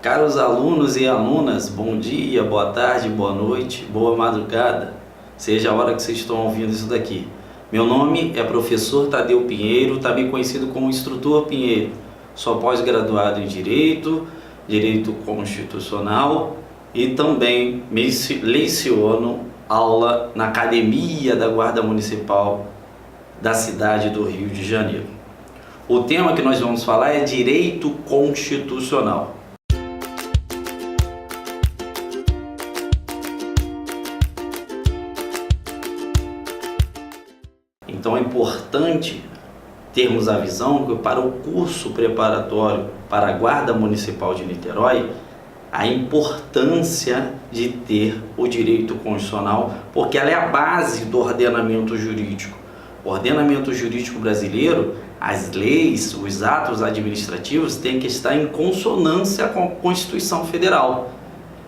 Caros alunos e alunas, bom dia, boa tarde, boa noite, boa madrugada, seja a hora que vocês estão ouvindo isso daqui. Meu nome é professor Tadeu Pinheiro, também conhecido como Instrutor Pinheiro. Sou pós-graduado em Direito, Direito Constitucional e também leciono aula na Academia da Guarda Municipal da cidade do Rio de Janeiro. O tema que nós vamos falar é Direito Constitucional. Então é importante termos a visão que para o curso preparatório para a Guarda Municipal de Niterói, a importância de ter o direito constitucional, porque ela é a base do ordenamento jurídico. O ordenamento jurídico brasileiro, as leis, os atos administrativos têm que estar em consonância com a Constituição Federal.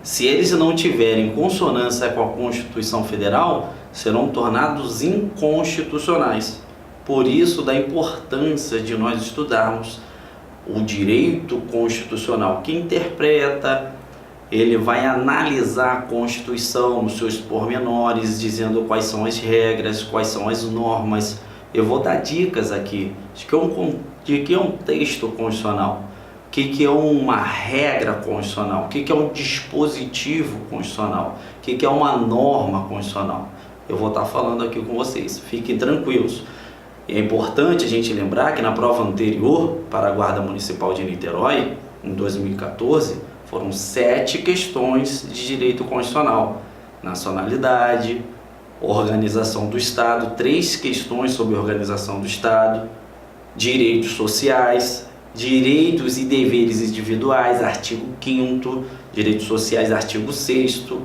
Se eles não tiverem consonância com a Constituição Federal, serão tornados inconstitucionais. Por isso, da importância de nós estudarmos o direito constitucional, que interpreta, ele vai analisar a Constituição nos seus pormenores, dizendo quais são as regras, quais são as normas. Eu vou dar dicas aqui de que é um texto constitucional, o que é uma regra constitucional, o que é um dispositivo constitucional, o que é uma norma constitucional. Eu vou estar falando aqui com vocês, fiquem tranquilos. É importante a gente lembrar que na prova anterior para a Guarda Municipal de Niterói, em 2014, foram 7 questões de direito constitucional. Nacionalidade, organização do Estado, 3 questões sobre organização do Estado, direitos sociais, direitos e deveres individuais, artigo 5º, direitos sociais, artigo 6º.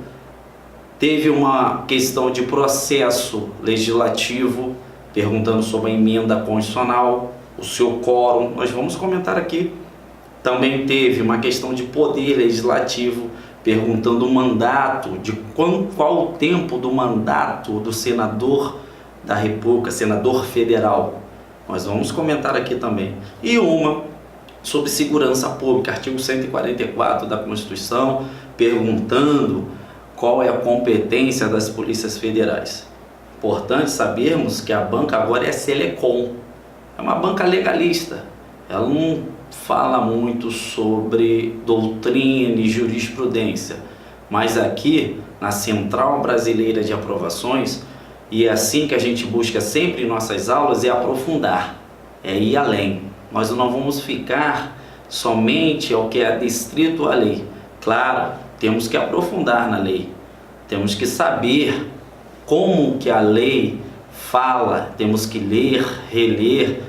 Teve uma questão de processo legislativo, perguntando sobre a emenda constitucional, o seu quórum, nós vamos comentar aqui. Também teve uma questão de poder legislativo, perguntando o mandato, de qual o tempo do mandato do senador da República, senador federal. Nós vamos comentar aqui também. E uma sobre segurança pública, artigo 144 da Constituição, perguntando qual é a competência das polícias federais. Importante sabermos que a banca agora é a Selecom, é uma banca legalista, ela não fala muito sobre doutrina e jurisprudência, mas aqui na Central Brasileira de Aprovações, e é assim que a gente busca sempre em nossas aulas, é aprofundar, é ir além. Nós não vamos ficar somente ao que é adstrito à lei. Claro, temos que aprofundar na lei, temos que saber como que a lei fala, temos que ler, reler,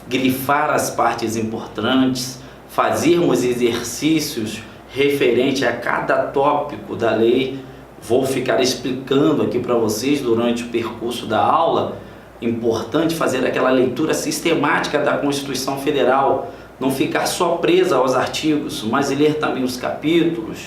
grifar as partes importantes, fazermos exercícios referente a cada tópico da lei. Vou ficar explicando aqui para vocês durante o percurso da aula. Importante fazer aquela leitura sistemática da Constituição Federal, não ficar só presa aos artigos, mas ler também os capítulos,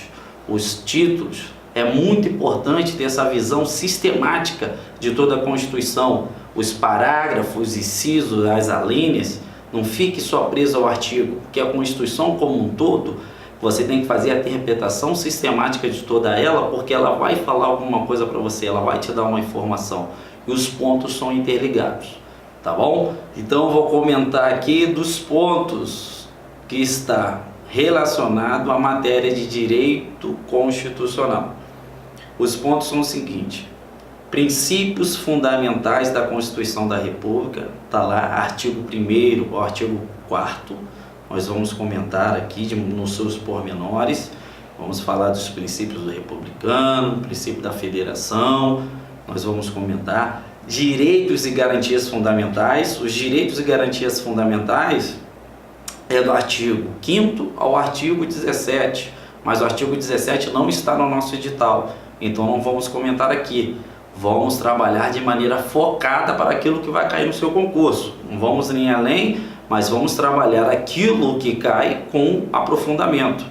os títulos. É muito importante ter essa visão sistemática de toda a Constituição, os parágrafos, incisos, as alíneas. Não fique só preso ao artigo, porque a Constituição como um todo, você tem que fazer a interpretação sistemática de toda ela, porque ela vai falar alguma coisa para você, ela vai te dar uma informação. E os pontos são interligados, tá bom? Então eu vou comentar aqui dos pontos que está relacionado à matéria de direito constitucional. Os pontos são os seguintes: princípios fundamentais da Constituição da República, está lá, artigo 1º ao artigo 4º, nós vamos comentar aqui nos seus pormenores, vamos falar dos princípios do republicano, princípio da federação, nós vamos comentar direitos e garantias fundamentais. Os direitos e garantias fundamentais é do artigo 5º ao artigo 17, mas o artigo 17 não está no nosso edital, então não vamos comentar aqui. Vamos trabalhar de maneira focada para aquilo que vai cair no seu concurso. Não vamos nem além, mas vamos trabalhar aquilo que cai com aprofundamento.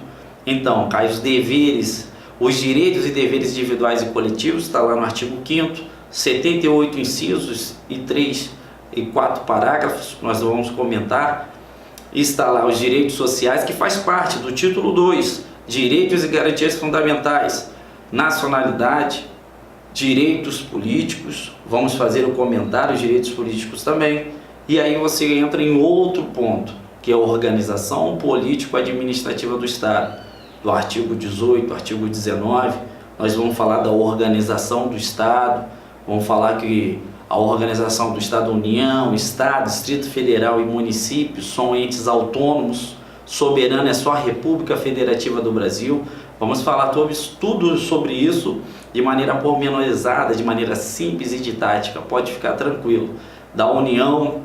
Então, cai os deveres, os direitos e deveres individuais e coletivos, está lá no artigo 5º, 78 incisos e 3 e 4 parágrafos, nós vamos comentar. Está lá os direitos sociais, que faz parte do título 2, direitos e garantias fundamentais, nacionalidade, direitos políticos, vamos fazer o comentário direitos políticos também, e aí você entra em outro ponto, que é a organização político-administrativa do Estado, do artigo 18, artigo 19, nós vamos falar da organização do Estado, vamos falar que a organização do Estado, União, Estado, Distrito Federal e municípios são entes autônomos, soberano é só a República Federativa do Brasil. Vamos falar tudo sobre isso de maneira pormenorizada, de maneira simples e didática, pode ficar tranquilo. Da União,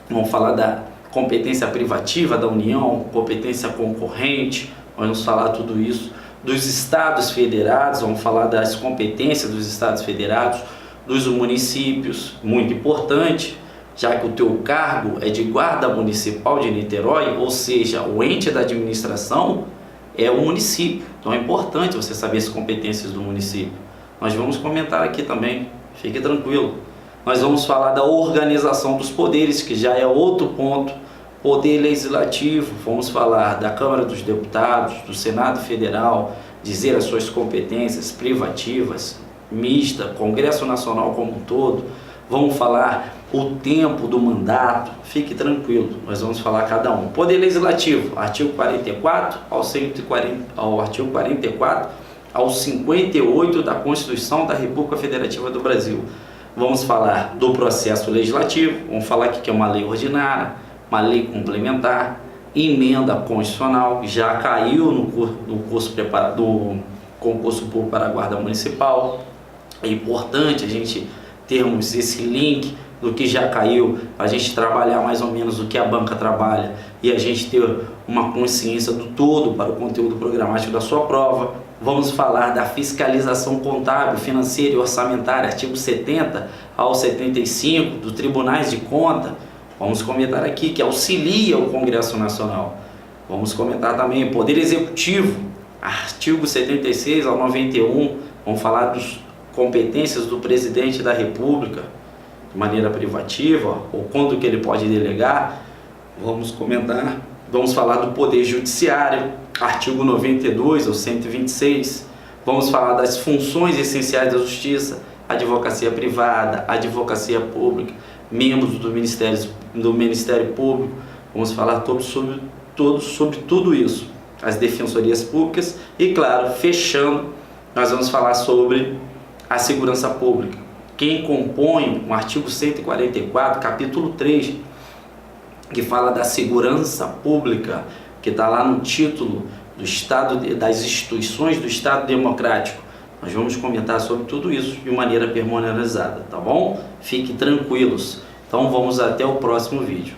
vamos falar da competência privativa da União, competência concorrente, vamos falar tudo isso. Dos Estados Federados, vamos falar das competências dos Estados Federados, dos municípios, muito importante, já que o teu cargo é de guarda municipal de Niterói, ou seja, o ente da administração é o município. Então é importante você saber as competências do município. Nós vamos comentar aqui também, fique tranquilo. Nós vamos falar da organização dos poderes, que já é outro ponto. Poder legislativo, vamos falar da Câmara dos Deputados, do Senado Federal, dizer as suas competências privativas, mista, Congresso Nacional como um todo. Vamos falar o tempo do mandato, fique tranquilo, nós vamos falar cada um. Poder legislativo, artigo 44 ao artigo 44 ao 58 da Constituição da República Federativa do Brasil. Vamos falar do processo legislativo, vamos falar que é uma lei ordinária, uma lei complementar, emenda constitucional, já caiu no curso preparado do concurso público para a Guarda Municipal. É importante a gente termos esse link do que já caiu, a gente trabalhar mais ou menos o que a banca trabalha e a gente ter uma consciência do todo para o conteúdo programático da sua prova. Vamos falar da fiscalização contábil, financeira e orçamentária, artigo 70 ao 75 dos Tribunais de Conta. Vamos comentar aqui que auxilia o Congresso Nacional. Vamos comentar também o Poder Executivo, artigo 76 ao 91. Vamos falar das competências do Presidente da República, de maneira privativa, ou quando que ele pode delegar. Vamos comentar, vamos falar do Poder Judiciário, artigo 92 ao 126. Vamos falar das funções essenciais da Justiça, advocacia privada, advocacia pública, membros do Ministério Público. Vamos falar sobre tudo isso, as defensorias públicas e, claro, fechando, nós vamos falar sobre a segurança pública. Quem compõe o artigo 144, capítulo 3, que fala da segurança pública, que está lá no título do Estado, das instituições do Estado Democrático. Nós vamos comentar sobre tudo isso de maneira pormenorizada, tá bom? Fiquem tranquilos. Então vamos até o próximo vídeo.